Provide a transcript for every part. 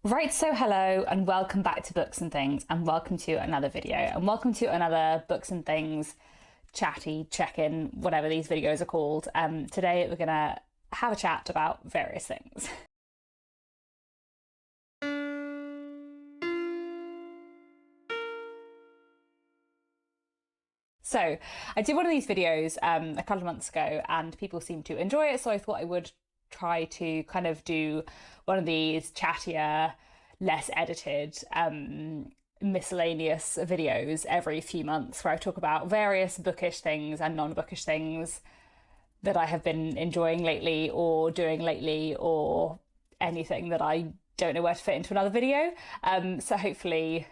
Right, so hello and welcome back to Books and Things, and welcome to another video, and welcome to another Books and Things chatty check-in, whatever these videos are called. Today we're gonna have a chat about various things. So I did one of these videos a couple of months ago and people seemed to enjoy it, so I thought I would try to kind of do one of these chattier, less edited, miscellaneous videos every few months where I talk about various bookish things and non-bookish things that I have been enjoying lately or doing lately, or anything that I don't know where to fit into another video. So hopefully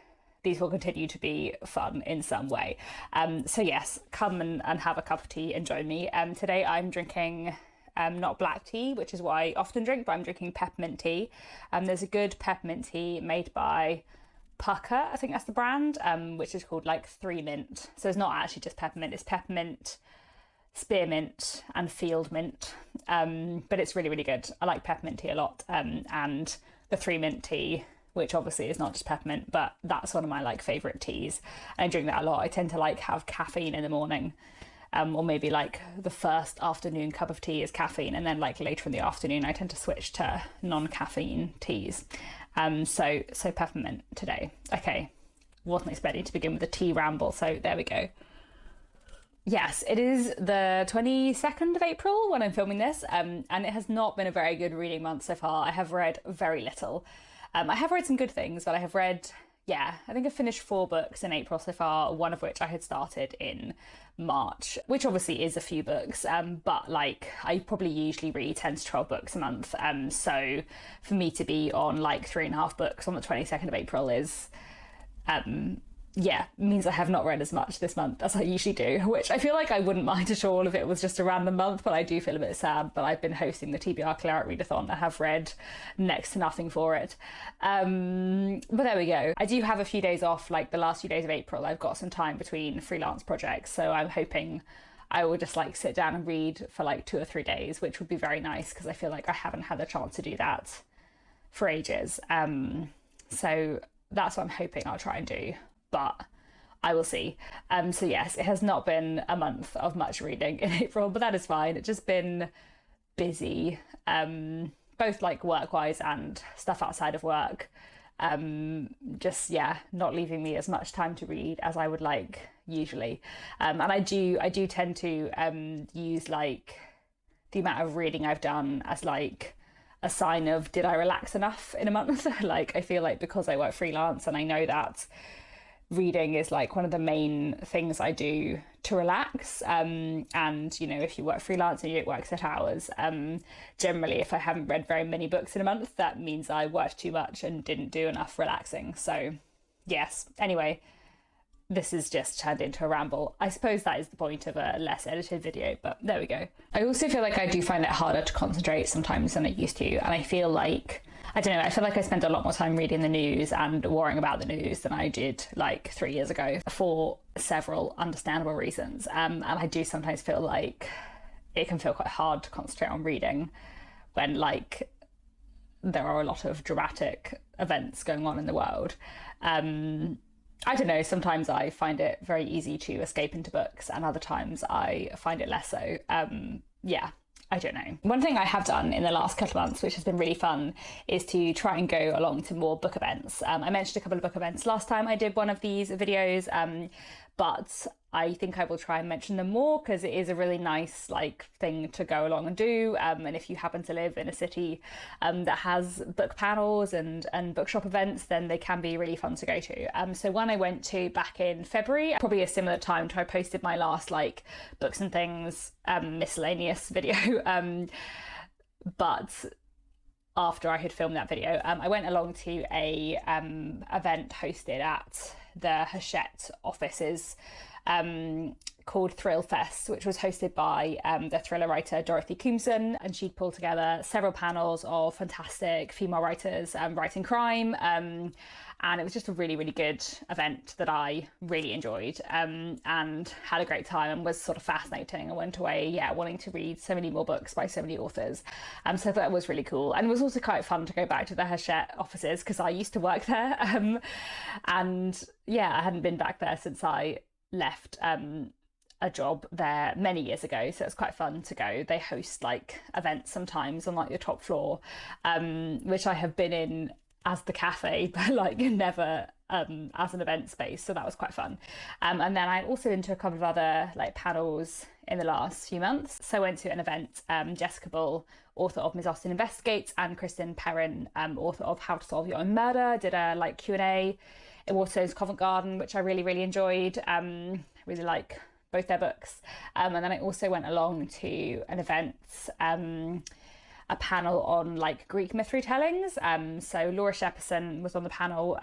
these will continue to be fun in some way. So yes, come and have a cup of tea and join me. Today I'm drinking not black tea, which is what I often drink, but I'm drinking peppermint tea. There's a good peppermint tea made by Pucker, I think that's the brand, which is called like 3 Mint. So it's not actually just peppermint, it's peppermint, spearmint and field mint, but it's really, really good. I like peppermint tea a lot, and the 3 Mint tea, which obviously is not just peppermint, but that's one of my like favourite teas. And I drink that a lot. I tend to like have caffeine in the morning, or maybe like the first afternoon cup of tea is caffeine, and then like later in the afternoon I tend to switch to non-caffeine teas. So peppermint today. Okay, wasn't expecting to begin with a tea ramble, so there we go. Yes, it is the 22nd of April when I'm filming this, and it has not been a very good reading month so far. I have read very little. I have read some good things, but I have read, I think I've finished 4 books in April so far, one of which I had started in March, which obviously is a few books, but like I probably usually read 10 to 12 books a month. So for me to be on like 3.5 books on the 22nd of April is, means I have not read as much this month as I usually do, which I feel like I wouldn't mind at all if it was just a random month, but I do feel a bit sad. But I've been hosting the TBR Claret Readathon. I have read next to nothing for it. But there we go. I do have a few days off, like the last few days of April. I've got some time between freelance projects, so I'm hoping I will just like sit down and read for like 2 or 3 days, which would be very nice because I feel like I haven't had the chance to do that for ages. So that's what I'm hoping I'll try and do, but I will see. So yes, it has not been a month of much reading in April, but that is fine. It's just been busy, both like work-wise and stuff outside of work. Just not leaving me as much time to read as I would like usually. And I do tend to use like the amount of reading I've done as like a sign of, did I relax enough in a month? Like I feel like because I work freelance and I know that reading is like one of the main things I do to relax, and you know, if you work freelance and you don't work set hours, generally if I haven't read very many books in a month, that means I worked too much and didn't do enough relaxing. So yes, anyway, this is just turned into a ramble. I suppose that is the point of a less edited video, but there we go. I also feel like I do find it harder to concentrate sometimes than I used to, and I feel like, I don't know, I feel like I spend a lot more time reading the news and worrying about the news than I did like 3 years ago, for several understandable reasons. And I do sometimes feel like it can feel quite hard to concentrate on reading when like there are a lot of dramatic events going on in the world. I don't know, sometimes I find it very easy to escape into books and other times I find it less so. I don't know. One thing I have done in the last couple of months, which has been really fun, is to try and go along to more book events. I mentioned a couple of book events last time I did one of these videos, but I think I will try and mention them more because it is a really nice like thing to go along and do. And if you happen to live in a city that has book panels and bookshop events, then they can be really fun to go to. So one I went to back in February, probably a similar time to I posted my last like Books and Things miscellaneous video, but after I had filmed that video, I went along to a event hosted at the Hachette offices called Thrill Fest, which was hosted by the thriller writer Dorothy Coomson, and she'd pulled together several panels of fantastic female writers writing crime, and it was just a really, really good event that I really enjoyed, and had a great time, and was sort of fascinating. I went away, wanting to read so many more books by so many authors, so that was really cool. And it was also quite fun to go back to the Hachette offices, because I used to work there, and I hadn't been back there since I left a job there many years ago, so it's quite fun to go. They host like events sometimes on like the top floor, which I have been in as the cafe, but like never as an event space, so that was quite fun. And then I'd also been to a couple of other like panels in the last few months. So I went to an event, Jessica Bull, author of Ms. Austen Investigates, and Kristen Perrin, author of How to Solve Your Own Murder, did a like Q&A in Waterstone's Covent Garden, which I really, really enjoyed. Really like both their books. And then I also went along to an event, a panel on like Greek myth retellings. So Laura Shepperson was on the panel,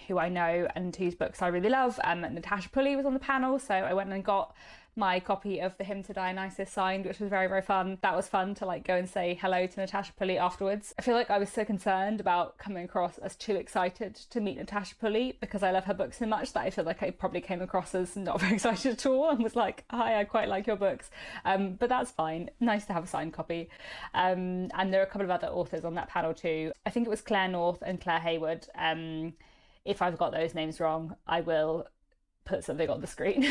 who I know and whose books I really love. And Natasha Pulley was on the panel, so I went and got my copy of The Hymn to Dionysus signed, which was very, very fun. That was fun to like go and say hello to Natasha Pulley afterwards. I feel like I was so concerned about coming across as too excited to meet Natasha Pulley, because I love her books so much, that I feel like I probably came across as not very excited at all, and was like, hi, I quite like your books. But that's fine. Nice to have a signed copy. And there are a couple of other authors on that panel too. I think it was Claire North and Claire Haywood. If I've got those names wrong, I will put something on the screen.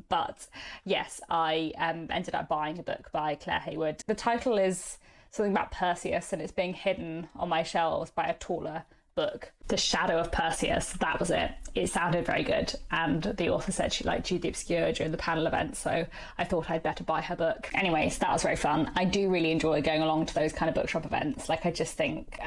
But yes, I ended up buying a book by Claire Haywood. The title is something about Perseus, and it's being hidden on my shelves by a taller book. The Shadow of Perseus, that was it. It sounded very good, and the author said she liked Jude the Obscure during the panel event, so I thought I'd better buy her book. Anyways, that was very fun. I do really enjoy going along to those kind of bookshop events. Like, I just think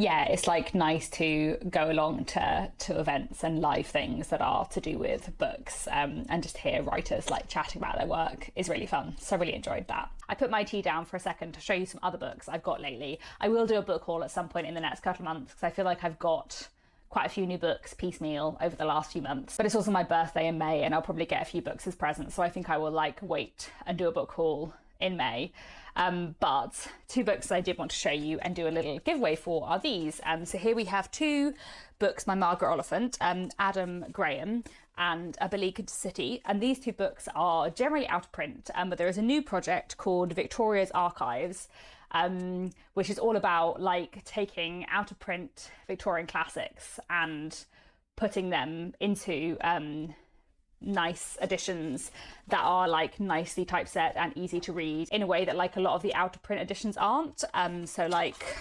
it's like nice to go along to events and live things that are to do with books, and just hear writers like chatting about their work is really fun. So I really enjoyed that. I put my tea down for a second to show you some other books I've got lately. I will do a book haul at some point in the next couple of months, because I feel like I've got quite a few new books piecemeal over the last few months. But it's also my birthday in May, and I'll probably get a few books as presents, so I think I will like wait and do a book haul in May. But two books I did want to show you and do a little giveaway for are these. So here we have two books by Margaret Oliphant, Adam Graham and A Beleaguered City. And these two books are generally out of print, but there is a new project called Victoria's Archives, which is all about like taking out of print Victorian classics and putting them into nice editions that are like nicely typeset and easy to read in a way that like a lot of the out of print editions aren't. So like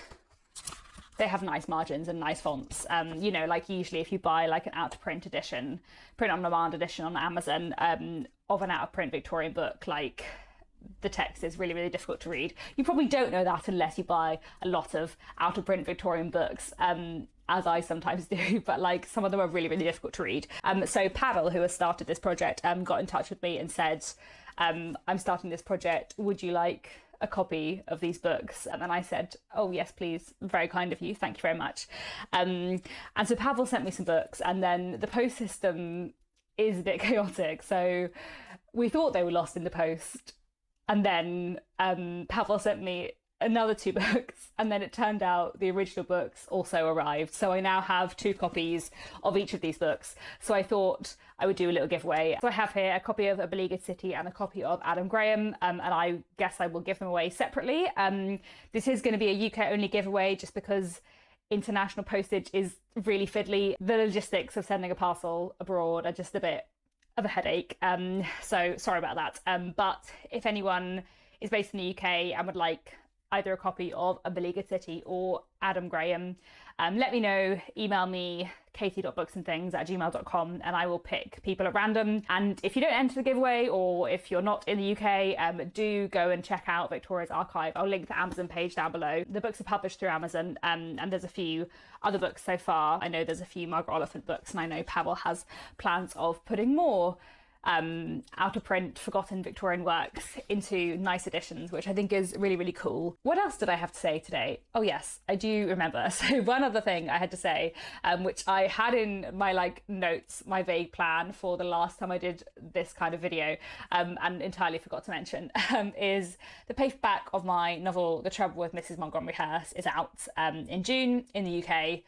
they have nice margins and nice fonts. Like usually if you buy like an out of print edition, print on demand edition on Amazon, of an out of print Victorian book, like the text is really, really difficult to read. You probably don't know that unless you buy a lot of out of print Victorian books, as I sometimes do, but like some of them are really, really difficult to read. So Pavel, who has started this project, got in touch with me and said, I'm starting this project, would you like a copy of these books? And then I said, oh yes, please, very kind of you, thank you very much. And so Pavel sent me some books, and then the post system is a bit chaotic, so we thought they were lost in the post, and then Pavel sent me another two books, and then it turned out the original books also arrived. So I now have two copies of each of these books. So I thought I would do a little giveaway. So I have here a copy of A Beleaguered City and a copy of Adam Graham, and I guess I will give them away separately. This is going to be a UK only giveaway, just because international postage is really fiddly. The logistics of sending a parcel abroad are just a bit of a headache. So sorry about that. But if anyone is based in the UK and would like either a copy of A Beleaguered City or Adam Graham, let me know. Email me katie.booksandthings@gmail.com, and I will pick people at random. And if you don't enter the giveaway, or if you're not in the UK, do go and check out Victoria's Archive. I'll link the Amazon page down below. The books are published through Amazon, and there's a few other books so far. I know there's a few Margaret Oliphant books, and I know Pavel has plans of putting more out of print, forgotten Victorian works into nice editions, which I think is really, really cool. What else did I have to say today? Oh yes, I do remember. So one other thing I had to say, which I had in my like notes, my vague plan for the last time I did this kind of video, and entirely forgot to mention, is the paperback of my novel, The Trouble with Mrs. Montgomery Hearst, is out in June in the UK.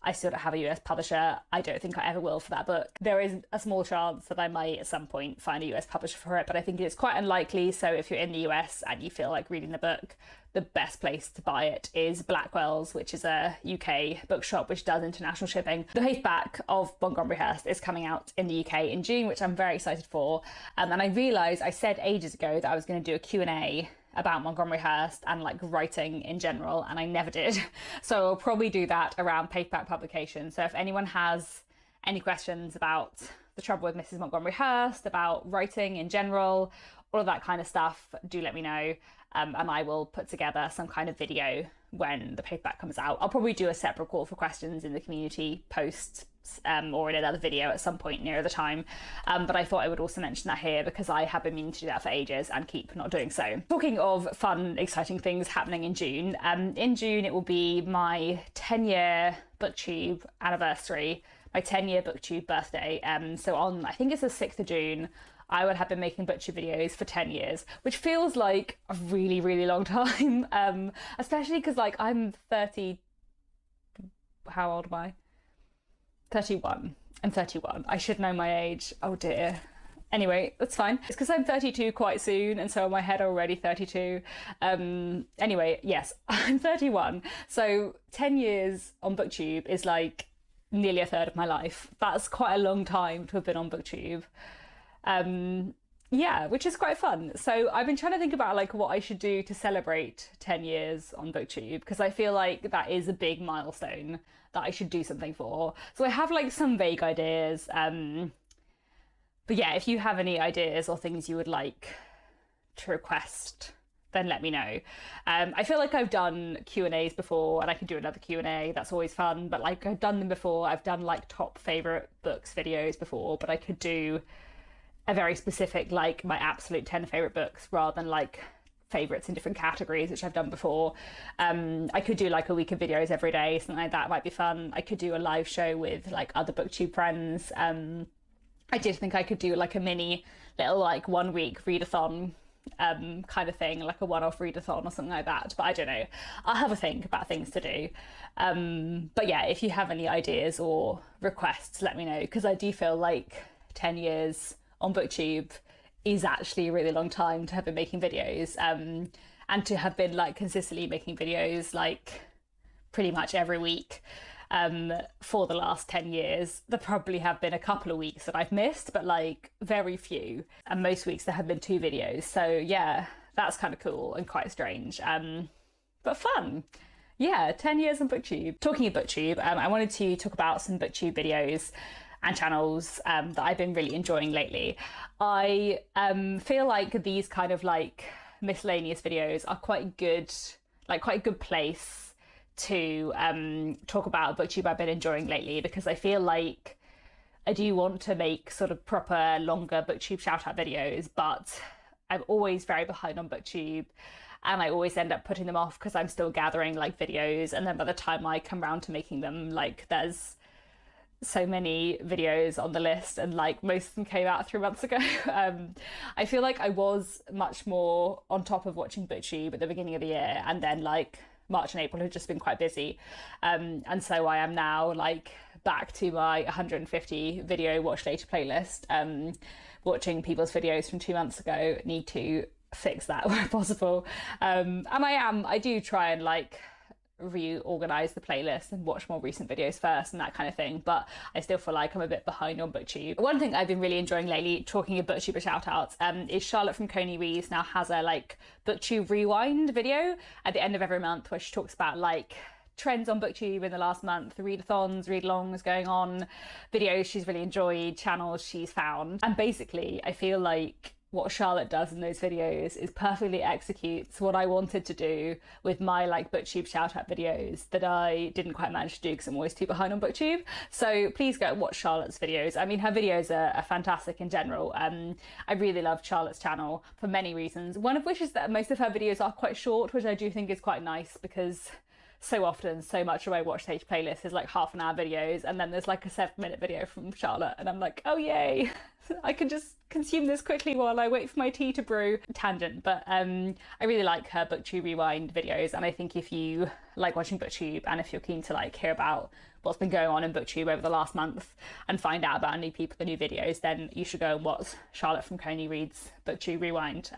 I still don't have a US publisher. I don't think I ever will for that book. There is a small chance that I might at some point find a US publisher for it, but I think it's quite unlikely. So if you're in the US and you feel like reading the book, the best place to buy it is Blackwell's, which is a UK bookshop which does international shipping. The paperback of Montgomery Hearst is coming out in the UK in June, which I'm very excited for. And I realised I said ages ago that I was going to do a Q&A about Montgomery Hearst and like writing in general, and I never did. So I'll probably do that around paperback publication. So if anyone has any questions about The Trouble with Mrs. Montgomery Hearst, about writing in general, all of that kind of stuff, do let me know. And I will put together some kind of video when the paperback comes out. I'll probably do a separate call for questions in the community post or in another video at some point nearer the time. But I thought I would also mention that here because I have been meaning to do that for ages and keep not doing so. Talking of fun, exciting things happening in June it will be my 10-year Booktube anniversary, my 10-year Booktube birthday. So on, I think it's the 6th of June, I would have been making Booktube videos for 10 years, which feels like a really, really long time. Especially because like I'm 30, how old am I? 31. I'm 31. I should know my age. Oh dear. Anyway, that's fine. It's because I'm 32 quite soon, and so in my head already 32. Anyway, yes, I'm 31. So 10 years on Booktube is like nearly a third of my life. That's quite a long time to have been on Booktube. Yeah, which is quite fun. So I've been trying to think about like what I should do to celebrate 10 years on Booktube, because I feel like that is a big milestone that I should do something for. So I have like some vague ideas. But yeah, if you have any ideas or things you would like to request, then let me know. I feel like I've done Q&As before, and I could do another Q&A. That's always fun. But like I've done them before. I've done like top favorite books videos before, but I could do a very specific, like my absolute 10 favorite books rather than like favorites in different categories, which I've done before. I could do like a week of videos every day, something like that might be fun. I could do a live show with like other Booktube friends. I did think I could do like a mini little like 1 week readathon kind of thing, like a one-off readathon or something like that, but I don't know. I'll have a think about things to do. But yeah, if you have any ideas or requests, let me know, because I do feel like 10 years on Booktube is actually a really long time to have been making videos, and to have been like consistently making videos like pretty much every week for the last 10 years. There probably have been a couple of weeks that I've missed, but like very few, and most weeks there have been 2 videos. So yeah, that's kind of cool and quite strange, but fun. Yeah, 10 years on Booktube. Talking of Booktube, I wanted to talk about some Booktube videos and channels that I've been really enjoying lately. I feel like these kind of like miscellaneous videos are quite good, like quite a good place to talk about a Booktube I've been enjoying lately, because I feel like I do want to make sort of proper longer Booktube shout out videos, but I'm always very behind on Booktube, and I always end up putting them off because I'm still gathering like videos, and then by the time I come around to making them, like there's so many videos on the list, and like most of them came out 3 months ago. I feel like I was much more on top of watching Booktube at the beginning of the year, and then like March and April have just been quite busy, and so I am now like back to my 150 video watch later playlist, watching people's videos from 2 months ago. Need to fix that where possible, and I do try and like reorganize the playlist and watch more recent videos first and that kind of thing, but I still feel like I'm a bit behind on Booktube. One thing I've been really enjoying lately, talking of Booktuber shout-outs, is Charlotte from Coney Reeves now has a like Booktube rewind video at the end of every month where she talks about like trends on Booktube in the last month, readathons, read-alongs going on, videos she's really enjoyed, channels she's found. And basically I feel like what Charlotte does in those videos is perfectly executes what I wanted to do with my like booktube shout out videos that I didn't quite manage to do because I'm always too behind on booktube. So please go watch Charlotte's videos. I mean, her videos are fantastic in general. I really love Charlotte's channel for many reasons, one of which is that most of her videos are quite short, which I do think is quite nice, because so often so much of my watch stage playlist is like half-an-hour videos, and then there's like a 7-minute video from Charlotte, and I'm like, oh yay, I can just consume this quickly while I wait for my tea to brew. Tangent, but I really like her booktube rewind videos, and I think if you like watching booktube and if you're keen to like hear about what's been going on in booktube over the last month and find out about new people, the new videos, then you should go and watch Charlotte from Coney Reed's booktube rewind,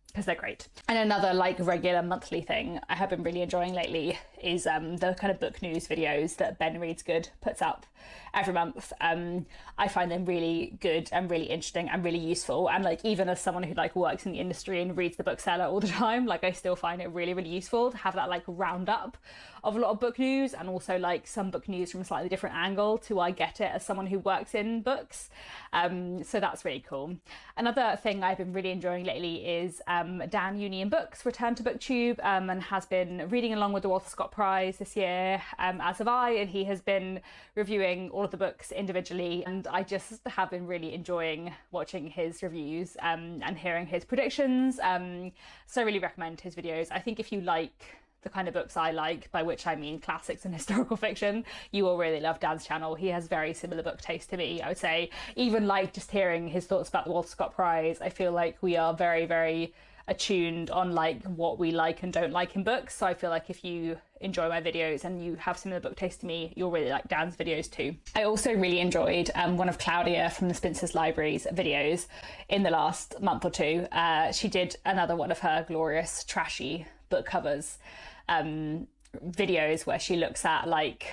because they're great. And another like regular monthly thing I have been really enjoying lately is the kind of book news videos that Ben Reads Good puts up every month. I find them really good and really interesting and really useful, and like even as someone who like works in the industry and reads the bookseller all the time, like I still find it really, really useful to have that like roundup of a lot of book news, and also like some book news from a slightly different angle to I get it as someone who works in books. So that's really cool. Another thing I've been really enjoying lately is Dan Union Books returned to booktube and has been reading along with the Walter Scott Prize this year, as have I, and he has been reviewing all of the books individually, and I just have been really enjoying watching his reviews and hearing his predictions. So I really recommend his videos. I think if you like the kind of books I like, by which I mean classics and historical fiction, you will really love Dan's channel. He has very similar book taste to me, I would say. Even like just hearing his thoughts about the Walter Scott Prize, I feel like we are very, very attuned on like what we like and don't like in books. So I feel like if you enjoy my videos and you have similar book taste to me, you'll really like Dan's videos too. I also really enjoyed one of Claudia from the Spinsters Library's videos in the last month or two. She did another one of her glorious trashy book covers videos where she looks at like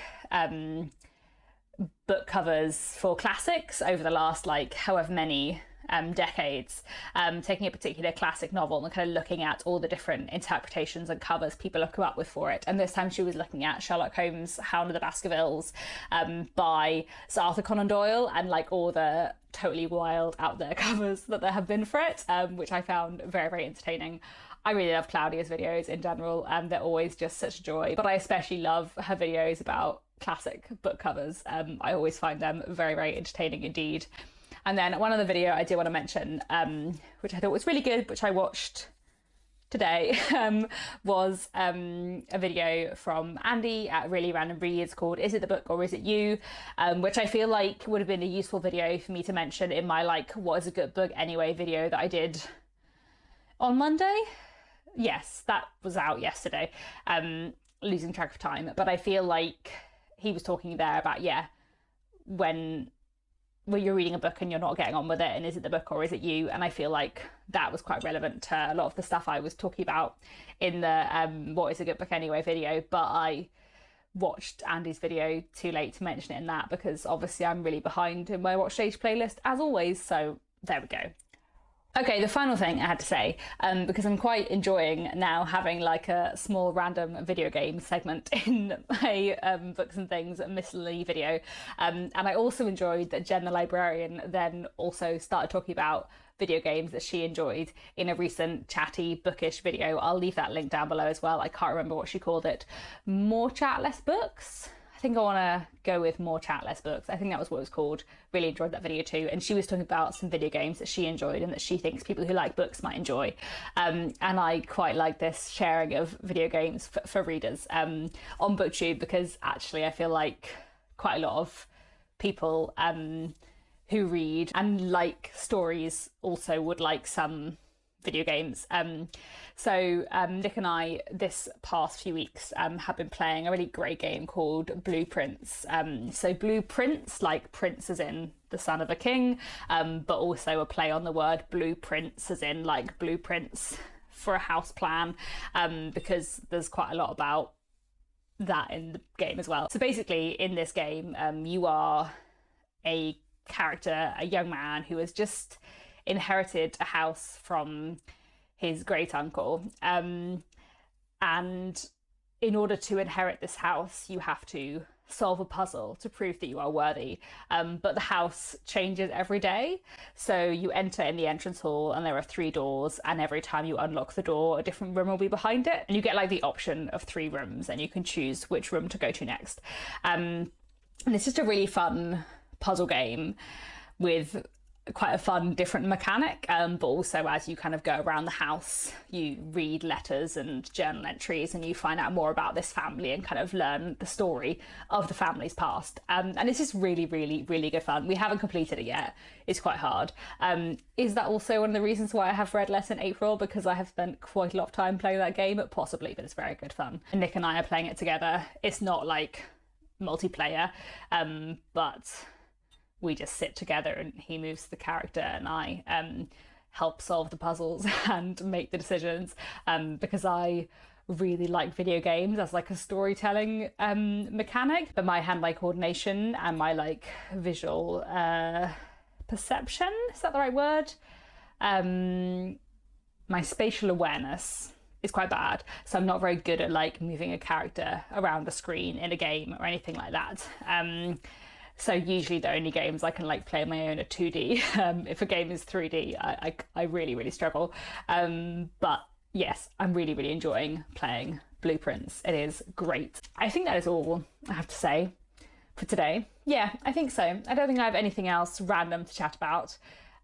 book covers for classics over the last like however many decades, taking a particular classic novel and kind of looking at all the different interpretations and covers people have come up with for it. And this time she was looking at Sherlock Holmes' Hound of the Baskervilles by Sir Arthur Conan Doyle, and like all the totally wild out there covers that there have been for it, which I found very, very entertaining. I really love Claudia's videos in general, and they're always just such a joy, but I especially love her videos about classic book covers. I always find them very, very entertaining indeed. And then one other video I do want to mention, which I thought was really good, which I watched today, was a video from Andy at Really Random Reads called Is It the Book or Is It You? Which I feel like would have been a useful video for me to mention in my like what is a good book anyway video that I did on Monday. Yes, that was out yesterday. Losing track of time, but I feel like he was talking there about when you're reading a book and you're not getting on with it, and is it the book or is it you? And I feel like that was quite relevant to a lot of the stuff I was talking about in the what is a good book anyway video, but I watched Andy's video too late to mention it in that because obviously I'm really behind in my watch stage playlist as always, so there we go. Okay, the final thing I had to say, because I'm quite enjoying now having like a small random video game segment in my books and things miscellany video, and I also enjoyed that Jen the librarian then also started talking about video games that she enjoyed in a recent chatty bookish video. I'll leave that link down below as well. I can't remember what she called it. More chat, less books? I think I want to go with more chat, less books. I think that was what it was called. Really enjoyed that video too. And she was talking about some video games that she enjoyed and that she thinks people who like books might enjoy. And I quite like this sharing of video games for readers on BookTube, because actually I feel like quite a lot of people who read and like stories also would like some video games. So Nick and I this past few weeks have been playing a really great game called Blueprints. So Blueprints, like prince as in the son of a king, but also a play on the word blueprints as in like blueprints for a house plan, because there's quite a lot about that in the game as well. So basically in this game you are a character, a young man who has just inherited a house from his great uncle, and in order to inherit this house you have to solve a puzzle to prove that you are worthy. But the house changes every day. So you enter in the entrance hall and there are 3 doors, and every time you unlock the door, a different room will be behind it. And you get like the option of 3 rooms and you can choose which room to go to next. And it's just a really fun puzzle game with quite a fun different mechanic, but also as you kind of go around the house you read letters and journal entries and you find out more about this family and kind of learn the story of the family's past, and it's just really good fun. We haven't completed it yet, it's quite hard. Is that also one of the reasons why I have read less in April, because I have spent quite a lot of time playing that game? Possibly, but it's very good fun. And Nick and I are playing it together. It's not like multiplayer, but we just sit together and he moves the character and I help solve the puzzles and make the decisions, because I really like video games as like a storytelling mechanic, but my hand-eye coordination and my like visual perception, is that the right word? My spatial awareness is quite bad, so I'm not very good at like moving a character around a screen in a game or anything like that. So usually the only games I can like play on my own are 2D. If a game is 3D, I really struggle. But yes, I'm really enjoying playing Blueprints. It is great. I think that is all I have to say for today. Yeah, I think so. I don't think I have anything else random to chat about.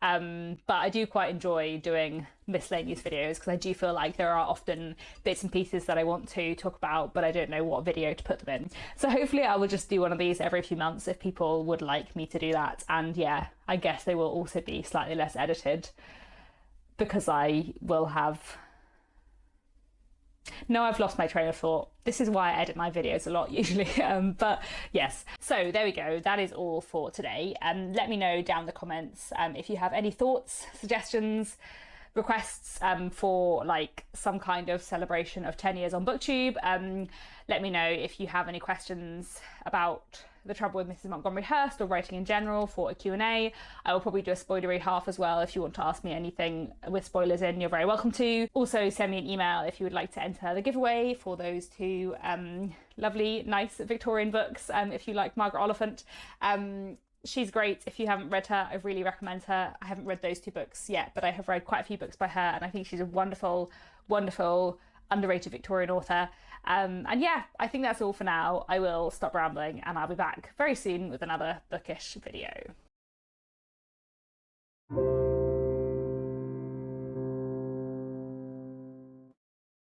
But I do quite enjoy doing miscellaneous videos because I do feel like there are often bits and pieces that I want to talk about, but I don't know what video to put them in. So hopefully I will just do one of these every few months if people would like me to do that. And yeah, I guess they will also be slightly less edited because I will have... No, I've lost my train of thought. This is why I edit my videos a lot usually. But yes, so there we go. That is all for today. Let me know down in the comments if you have any thoughts, suggestions, requests for like some kind of celebration of 10 years on Booktube. Let me know if you have any questions about The Trouble with Mrs. Montgomery Hearst or writing in general for a Q&A. I will probably do a spoilery half as well. If you want to ask me anything with spoilers in, you're very welcome to. Also send me an email if you would like to enter the giveaway for those 2 lovely, nice Victorian books. If you like Margaret Oliphant, she's great. If you haven't read her, I really recommend her. I haven't read those 2 books yet, but I have read quite a few books by her, and I think she's a wonderful, underrated Victorian author. And yeah, I think that's all for now. I will stop rambling and I'll be back very soon with another bookish video.